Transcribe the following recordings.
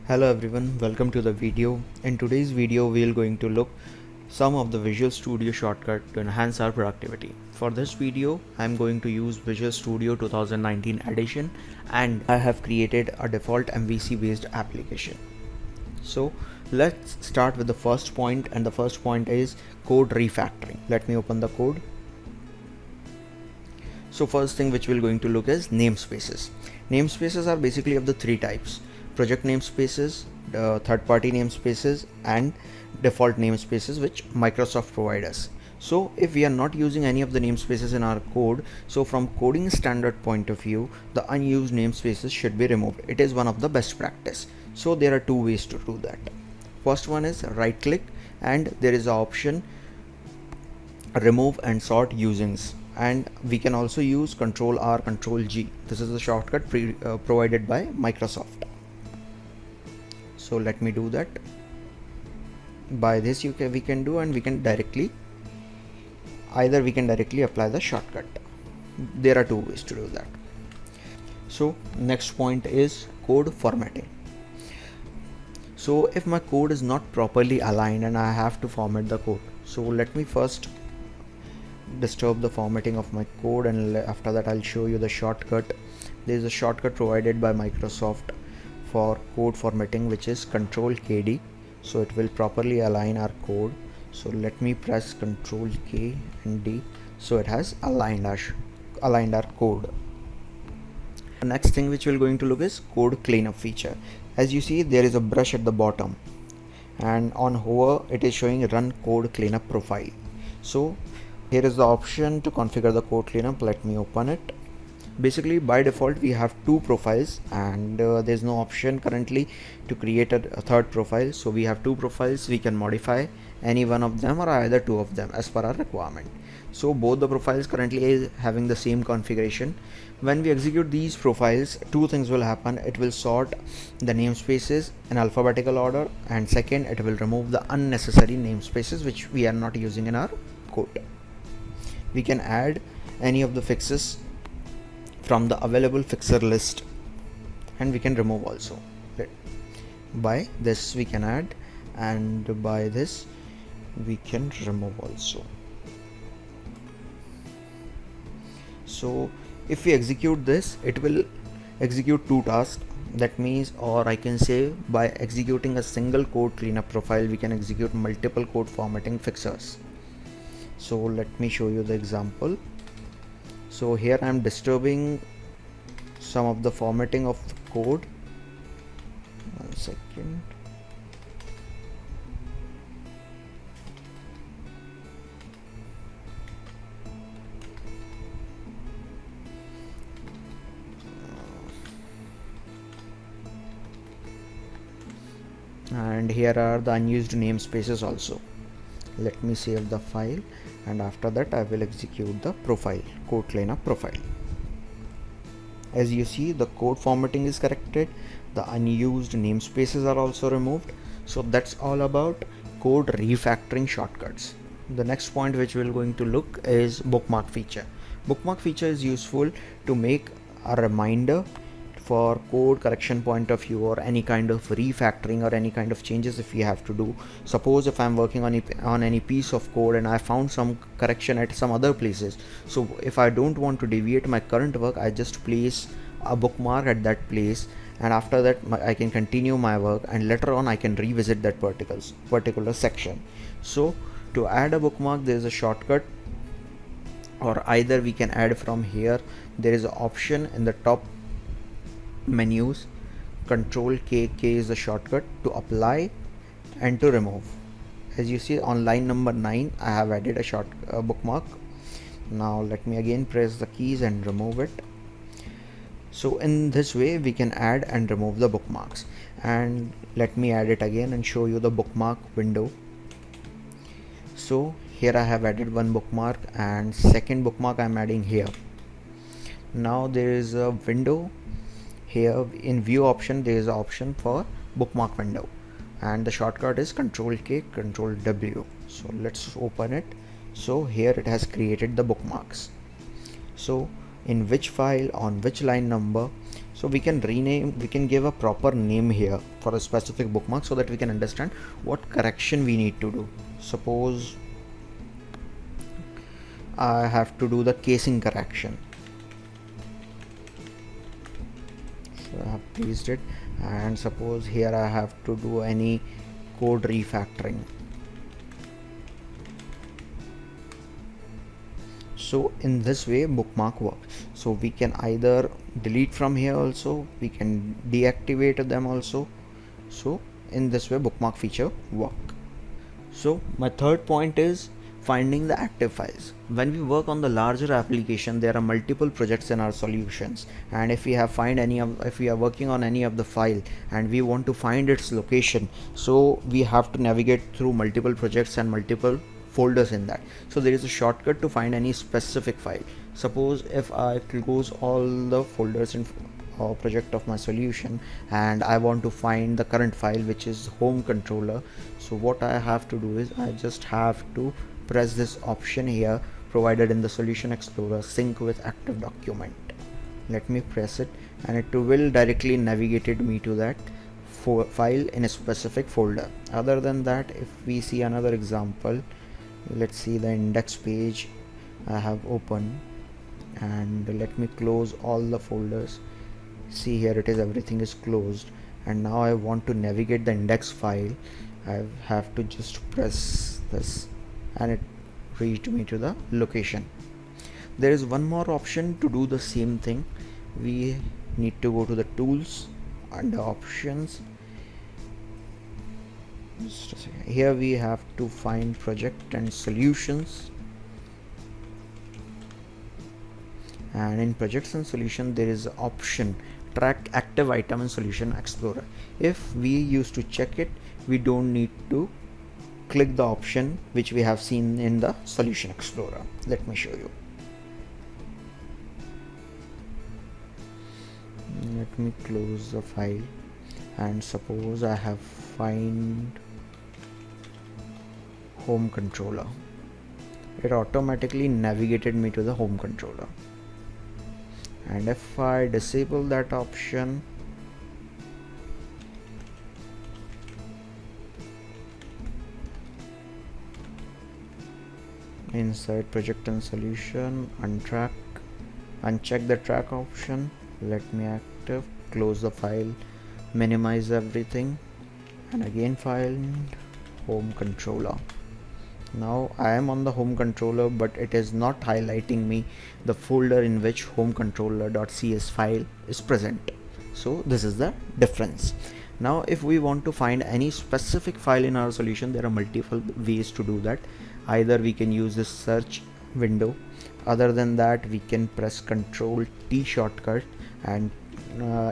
Hello everyone, welcome to the video. In today's video we are going to look some of the Visual Studio shortcut to enhance our productivity. For this video I am going to use Visual Studio 2019 edition and I have created a default MVC based application. So let's start with the first point, and the first point is code refactoring. Let me open the code. So first thing which we're going to look is namespaces. Namespaces are basically of the three types: project namespaces, third-party namespaces, and default namespaces which Microsoft provides us. So if we are not using any of the namespaces in our code, so from coding standard point of view, the unused namespaces should be removed. It is one of the best practice. So there are two ways to do that. First one is right click and there is an option remove and sort usings, and we can also use Ctrl R Ctrl G. This is the shortcut provided by Microsoft. So let me do that. By this we can do, and we can directly apply the shortcut. There are two ways to do that. So next point is code formatting. So if my code is not properly aligned and I have to format the code, so let me first disturb the formatting of my code, and after that I'll show you the shortcut. There is a shortcut provided by Microsoft for code formatting which is Ctrl KD, so it will properly align our code. So let me press Ctrl K and D, so it has aligned our code. The next thing which we're going to look is code cleanup feature. As you see, there is a brush at the bottom, and on hover it is showing run code cleanup profile. So here is the option to configure the code cleanup. Let me open it. Basically by default we have two profiles, and there's no option currently to create a third profile. So we have two profiles. We can modify any one of them or either two of them as per our requirement. So both the profiles currently is having the same configuration. When we execute these profiles, two things will happen. It will sort the namespaces in alphabetical order, and second, it will remove the unnecessary namespaces which we are not using in our code. We can add any of the fixes from the available fixer list, and we can remove also. By this we can add, and by this we can remove also. So if we execute this, it will execute two tasks. That means, or I can say, by executing a single code cleanup profile, we can execute multiple code formatting fixers. So let me show you the example. So here I am disturbing some of the formatting of the code. 1 second. And here are the unused namespaces also. Let me save the file, and after that I will execute the profile, code cleanup profile. As you see, the code formatting is corrected, the unused namespaces are also removed. So that's all about code refactoring shortcuts. The next point which we're going to look is bookmark feature. Bookmark feature is useful to make a reminder for code correction point of view, or any kind of refactoring or any kind of changes if we have to do. Suppose if I'm working on any piece of code and I found some correction at some other places, so if I don't want to deviate my current work, I just place a bookmark at that place, and after that I can continue my work, and later on I can revisit that particular section. So to add a bookmark, there is a shortcut, or either we can add from here. There is an option in the top menus. Ctrl K is the shortcut to apply and to remove. As you see, on line number 9 I have added a bookmark. Now let me again press the keys and remove it. So in this way we can add and remove the bookmarks, and let me add it again and show you the bookmark window. So here I have added one bookmark, and second bookmark I am adding here. Now there is a window here in view option. There is an option for bookmark window, and the shortcut is Ctrl K Ctrl W. So let's open it. So here it has created the bookmarks. So in which file, on which line number. So So we can rename, we can give a proper name here for a specific bookmark so that we can understand what correction we need to do. Suppose I have to do the casing correction. So I have placed it, and suppose here I have to do any code refactoring. So in this way bookmark works. So we can either delete from here also, we can deactivate them also. So in this way bookmark feature work. So my third point is finding the active files. When we work on the larger application, there are multiple projects in our solutions, and if we are working on any of the file and we want to find its location, so we have to navigate through multiple projects and multiple folders in that. So there is a shortcut to find any specific file. Suppose if I close all the folders in project of my solution and I want to find the current file, which is home controller, so what I have to do is I just have to press this option here provided in the solution explorer, sync with active document. Let me press it and it will directly navigate me to that file in a specific folder. Other than that, if we see another example, let's see the index page I have opened, and let me close all the folders. See, here it is, everything is closed, and now I want to navigate the index file. I have to just press this and it reached me to the location. There is one more option to do the same thing. We need to go to the tools and the options. Just a second. Here we have to find project and solutions, and in projects and solution there is option track active item in solution explorer. If we used to check it, we don't need to click the option which we have seen in the solution explorer. Let me show you. Let me close the file, and suppose I have find home controller. It automatically navigated me to the home controller, and if I disable that option, inside project and solution, uncheck the track option, let me active, close the file, minimize everything, and again find home controller. Now I am on the home controller, but it is not highlighting me the folder in which home controller.cs file is present. So this is the difference. Now if we want to find any specific file in our solution, there are multiple ways to do that. Either we can use this search window. Other than that, we can press Ctrl T shortcut, and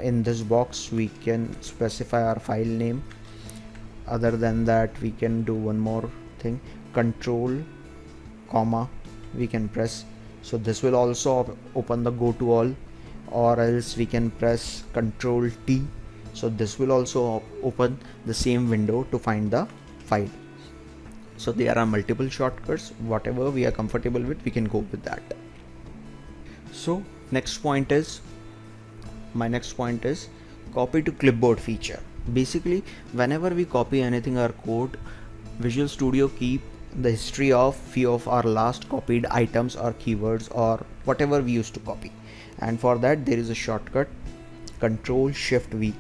in this box we can specify our file name. Other than that, we can do one more thing, Control comma we can press, so this will also open the go to all, or else we can press Control T, so this will also open the same window to find the file. So there are multiple shortcuts, whatever we are comfortable with, we can go with that. So my next point is copy to clipboard feature. Basically, whenever we copy anything our code, Visual Studio keep the history of few of our last copied items or keywords or whatever we used to copy, and for that there is a shortcut, Control Shift V.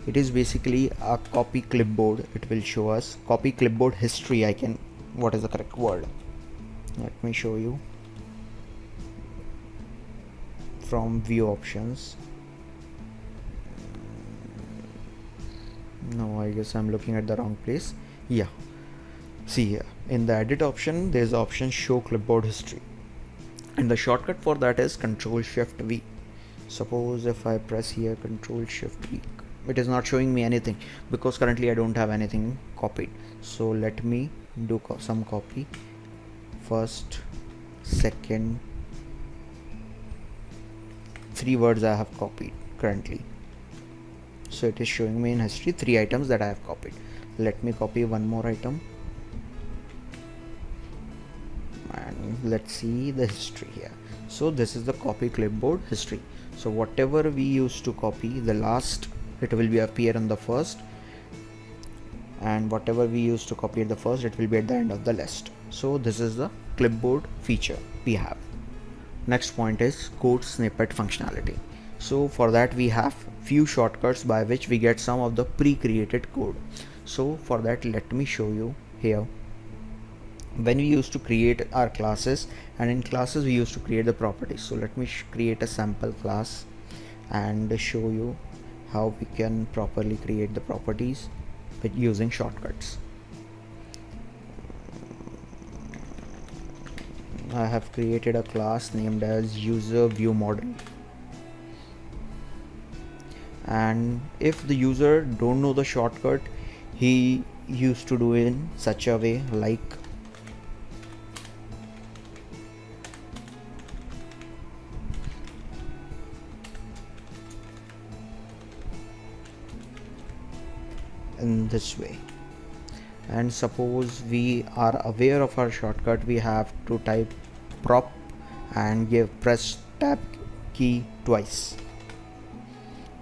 It is basically a copy clipboard. It will show us copy clipboard history. What is the correct word? Let me show you from view options. No, I guess I'm looking at the wrong place. Yeah, see here in the edit option there is the option show clipboard history, and the shortcut for that is Control Shift V. Suppose if I press here Control Shift V, it is not showing me anything because currently I don't have anything copied. So let me do some copy. First, second, 3 words I have copied currently. So it is showing me in history 3 items that I have copied. Let me copy one more item, and let's see the history here. So this is the copy clipboard history. So whatever we used to copy the last, it will be appear on the first, and whatever we used to copy at the first, it will be at the end of the list. So this is the clipboard feature we have. Next point is code snippet functionality. So for that we have few shortcuts by which we get some of the pre-created code. So for that, let me show you here. When we used to create our classes, and in classes we used to create the properties. So let me create a sample class and show you how we can properly create the properties with using shortcuts. I have created a class named as user view model, and if the user don't know the shortcut, he used to do it in such a way like in this way. And suppose we are aware of our shortcut, we have to type prop and press tab key twice.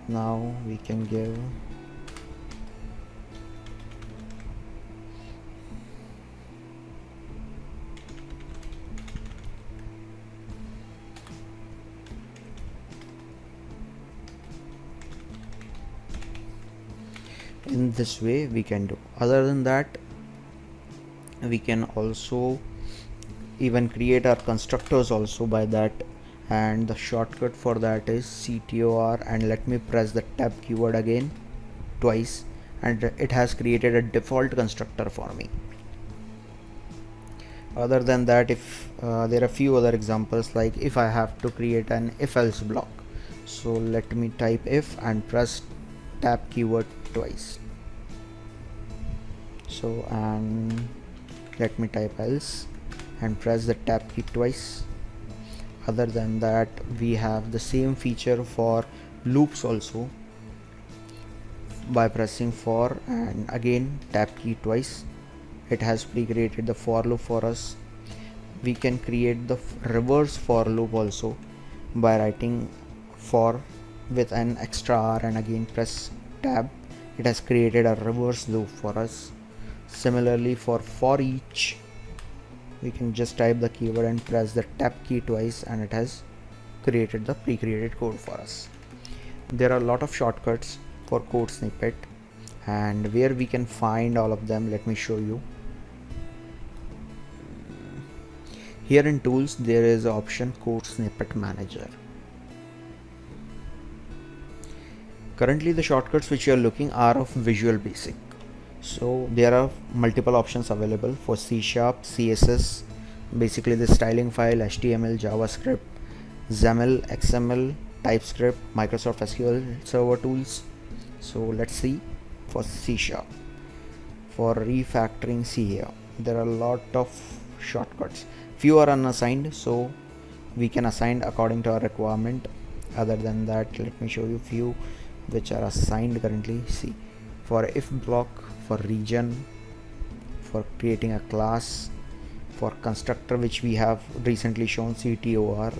Now we can give in this way we can do. Other than that, we can also even create our constructors also by that, and the shortcut for that is ctor, and let me press the tab keyword again twice, and it has created a default constructor for me. Other than that, if there are few other examples, like if I have to create an if else block, so let me type if and press tab keyword twice. So and let me type else and press the tab key twice. Other than that, we have the same feature for loops also by pressing for and again tab key twice. It has pre-created the for loop for us. We can create the reverse for loop also by writing for with an extra r and again press tab. It has created a reverse loop for us. Similarly for each, we can just type the keyword and press the tab key twice, and it has created the pre-created code for us. There are a lot of shortcuts for code snippet, and where we can find all of them, let me show you. Here in tools there is an option code snippet manager. Currently the shortcuts which you are looking are of Visual Basic. So there are multiple options available for C#, CSS, basically the styling file, HTML, JavaScript, XAML, XML, TypeScript, Microsoft SQL Server tools. So let's see for C#. For refactoring C here, there are a lot of shortcuts. Few are unassigned, so we can assign according to our requirement. Other than that, let me show you few which are assigned currently. See, for if block, for region, for creating a class, for constructor which we have recently shown CTOR,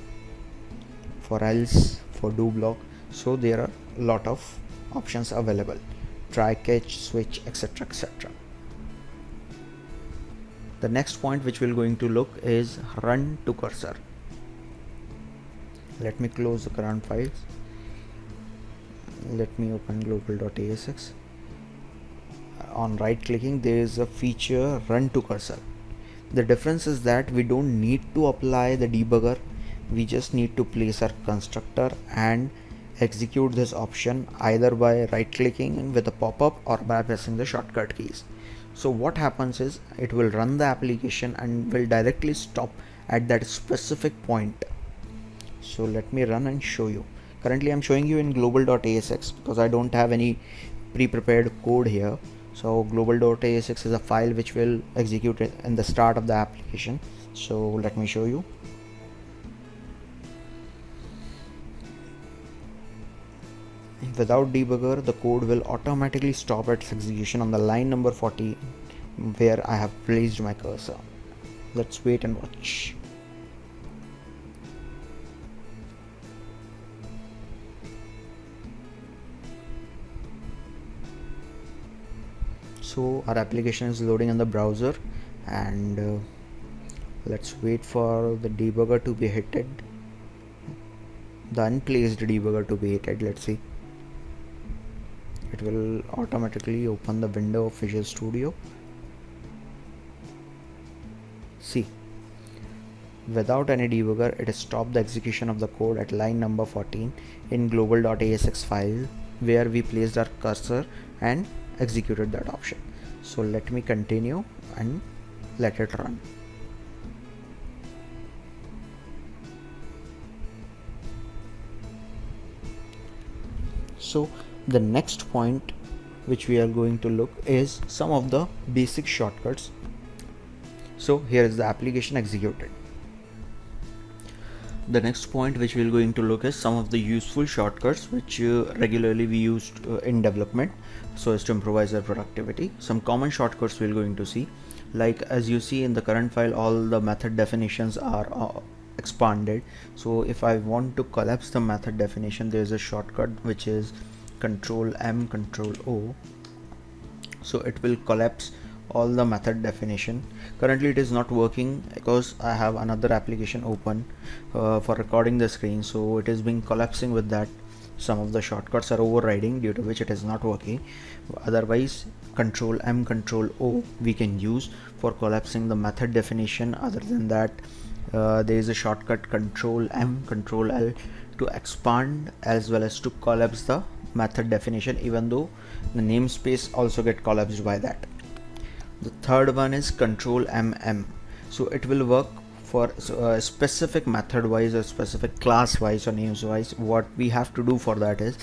for else, for do block. So there are a lot of options available, try catch, switch, etc, etc. The next point which we're going to look is run to cursor. Let me close the current files. Let me open global.asx. On right clicking, there is a feature run to cursor. The difference is that we don't need to apply the debugger. We just need to place our constructor and execute this option either by right clicking with a pop-up or by pressing the shortcut keys. So what happens is it will run the application and will directly stop at that specific point. So let me run and show you. Currently I'm showing you in global.asx because I don't have any pre-prepared code here. So global.asx is a file which will execute it in the start of the application. So let me show you. Without debugger, the code will automatically stop its execution on the line number 40 where I have placed my cursor. Let's wait and watch. So our application is loading in the browser, and let's wait for the debugger to be hitted, the unplaced debugger to be hitted. Let's see. It will automatically open the window of Visual Studio. See, without any debugger, it has stopped the execution of the code at line number 14 in global.asx file, where we placed our cursor and executed that option. So let me continue and let it run. So the next point which we are going to look is some of the basic shortcuts. So here is the application executed. The next point which we are going to look is some of the useful shortcuts which regularly we used in development so as to improvise our productivity. Some common shortcuts we are going to see, like as you see in the current file, all the method definitions are expanded. So if I want to collapse the method definition, there is a shortcut which is Control M, Control O. So it will collapse all the method definition. Currently it is not working because I have another application open for recording the screen, so it is being collapsing with that. Some of the shortcuts are overriding, due to which it is not working. Otherwise, Control M, Control O we can use for collapsing the method definition. Other than that, there is a shortcut Control M, Control L to expand as well as to collapse the method definition, even though the namespace also get collapsed by that. The third one is Control MM. So it will work for specific method wise or specific class wise or names wise. What we have to do for that is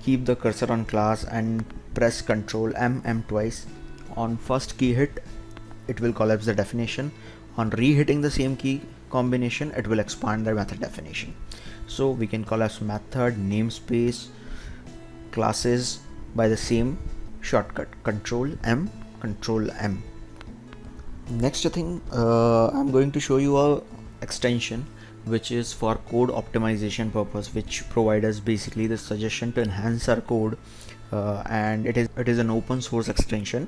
keep the cursor on class and press Control M twice. On first key hit, it will collapse the definition. On re-hitting the same key combination, it will expand the method definition. So we can collapse method, namespace, classes by the same shortcut Control M, Control M. Next thing, I'm going to show you a extension which is for code optimization purpose, which provides us basically the suggestion to enhance our code, and it is an open source extension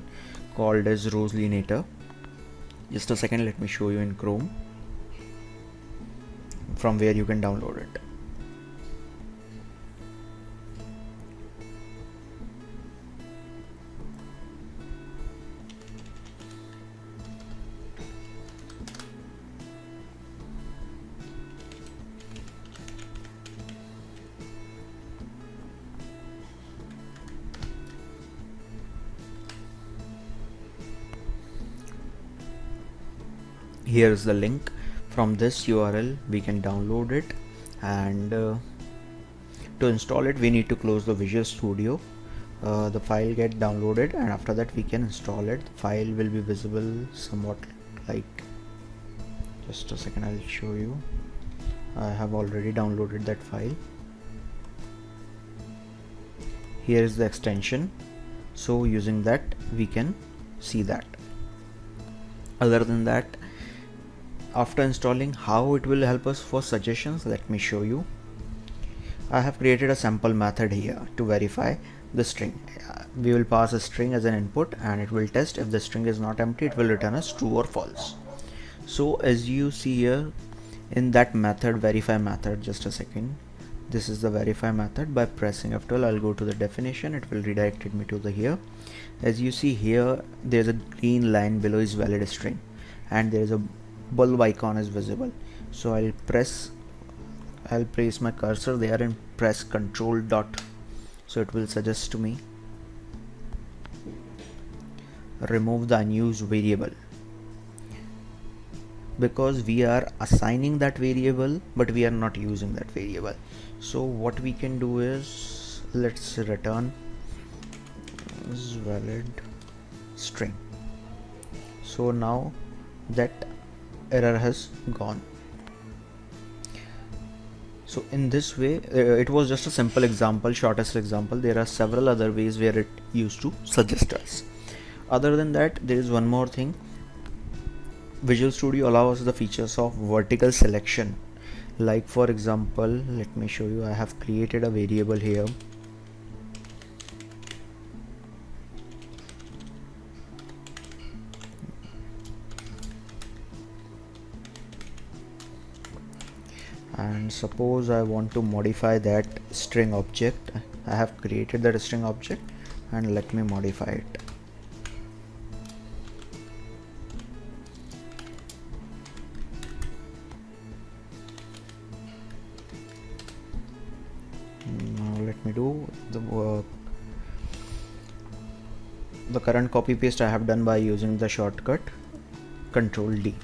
called as Roslynator. Just a second, let me show you in Chrome from where you can download it. Here is the link. From this URL we can download it, and to install it we need to close the Visual Studio. The file get downloaded, and after that we can install it. The file will be visible somewhat like, just a second, I'll show you. I have already downloaded that file. Here is the extension, so using that we can see that. Other than that, after installing, how it will help us for suggestions, let me show you. I have created a sample method here to verify the string. We will pass a string as an input, and it will test. If the string is not empty, it will return us true or false. So as you see here in that method, verify method, just a second, this is the verify method. By pressing F12, I'll go to the definition. It will redirect me to the here. As you see here, there's a green line below is valid string, and there is a bulb icon is visible. So I'll place my cursor there and press Control dot, so it will suggest to me remove the unused variable, because we are assigning that variable but we are not using that variable. So what we can do is, let's return is valid string. So now that error has gone. So in this way, it was just a simple example, shortest example. There are several other ways where it used to suggest us. Other than that, there is one more thing. Visual Studio allows the features of vertical selection. Like for example, let me show you. I have created a variable here. and suppose I want to modify that string object. I have created that string object, and let me modify it. Now let me do the work. The current copy paste I have done by using the shortcut Control D.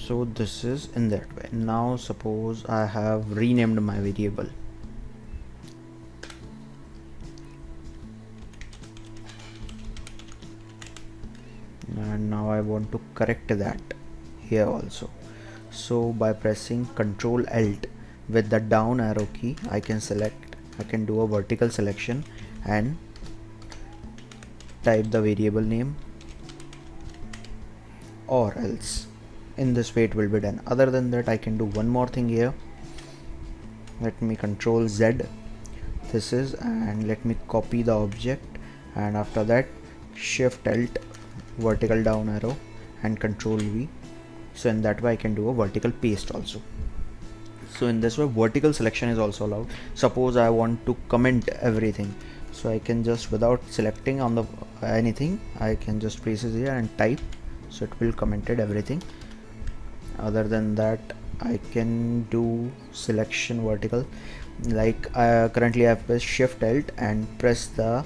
So this is in that way. Now suppose I have renamed my variable. And now I want to correct that here also. So by pressing Ctrl Alt with the down arrow key, I can do a vertical selection and type the variable name, or else. In this way it will be done. Other than that, I can do one more thing here. Let me Control Z this is, and let me copy the object, and after that Shift Alt vertical down arrow and Control V. So in that way I can do a vertical paste also. So in this way vertical selection is also allowed. Suppose I want to comment everything, so I can just, without selecting on the anything, I can just place it here and type, so it will commented everything. Other than that, I can do selection vertical, like currently I have pressed Shift Alt and press the,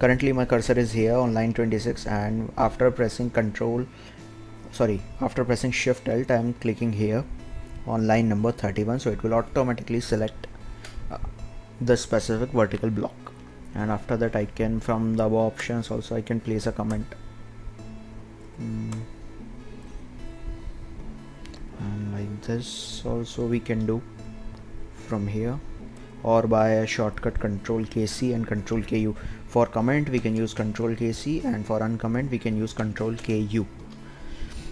currently my cursor is here on line 26, and after pressing Shift Alt, I am clicking here on line number 31, so it will automatically select the specific vertical block. And after that, I can, from the above options also, I can place a comment. And like this also we can do from here, or by a shortcut Control KC and Control KU. For comment we can use Control KC, and for uncomment we can use Control KU.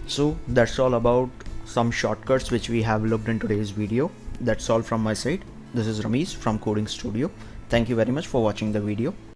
So that's all about some shortcuts which we have looked in today's video. That's all from my side. This is Rameez from Coding Studio. Thank you very much for watching the video.